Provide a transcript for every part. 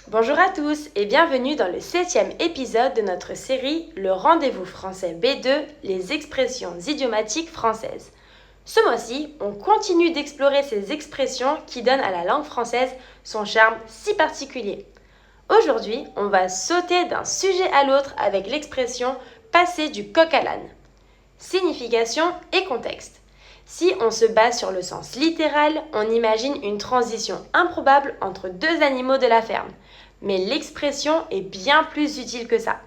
Bonjour à tous et bienvenue dans le 7e épisode de notre série Le Rendez-vous français B2, les expressions idiomatiques françaises. Ce mois-ci, on continue d'explorer ces expressions qui donnent à la langue française son charme si particulier. Aujourd'hui, on va sauter d'un sujet à l'autre avec l'expression passer du coq à l'âne. Signification et contexte. Si on se base sur le sens littéral, on imagine une transition improbable entre deux animaux de la ferme. Mais l'expression est bien plus utile que ça.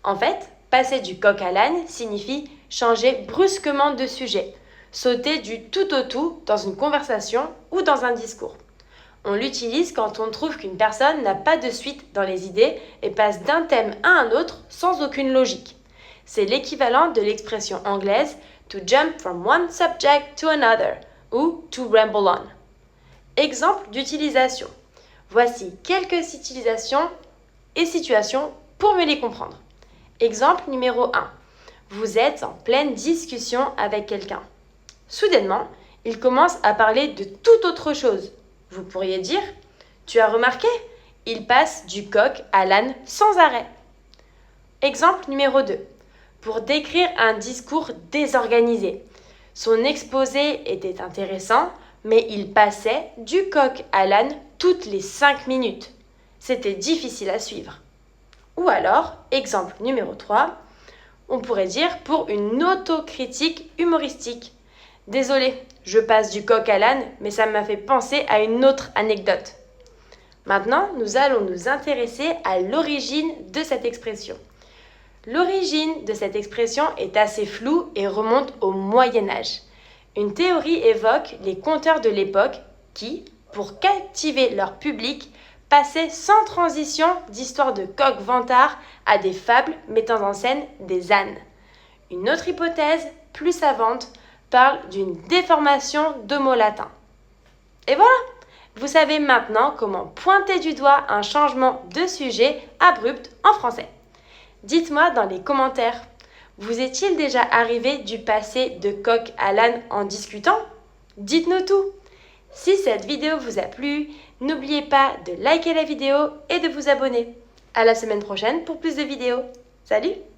En fait, passer du coq à l'âne signifie changer brusquement de sujet, sauter du tout au tout dans une conversation ou dans un discours. On l'utilise quand on trouve qu'une personne n'a pas de suite dans les idées et passe d'un thème à un autre sans aucune logique. C'est l'équivalent de l'expression anglaise to jump from one subject to another ou to ramble on. Exemple d'utilisation. Voici quelques utilisations et situations pour mieux les comprendre. Exemple numéro 1. Vous êtes en pleine discussion avec quelqu'un. Soudainement, il commence à parler de toute autre chose. Vous pourriez dire « Tu as remarqué ? Il passe du coq à l'âne sans arrêt. » Exemple numéro 2. Pour décrire un discours désorganisé. Son exposé était intéressant, mais il passait du coq à l'âne toutes les 5 minutes. C'était difficile à suivre. Ou alors, exemple numéro 3, on pourrait dire pour une autocritique humoristique. Désolé, je passe du coq à l'âne, mais ça m'a fait penser à une autre anecdote. Maintenant, nous allons nous intéresser à l'origine de cette expression. L'origine de cette expression est assez floue et remonte au Moyen-Âge. Une théorie évoque les conteurs de l'époque qui, pour captiver leur public, passaient sans transition d'histoires de coqs vantards à des fables mettant en scène des ânes. Une autre hypothèse, plus savante, parle d'une déformation de mots latins. Et voilà, vous savez maintenant comment pointer du doigt un changement de sujet abrupt en français. Dites-moi dans les commentaires, vous est-il déjà arrivé du passer de coq à l'âne en discutant ? Dites-nous tout. Si cette vidéo vous a plu, n'oubliez pas de liker la vidéo et de vous abonner. À la semaine prochaine pour plus de vidéos. Salut!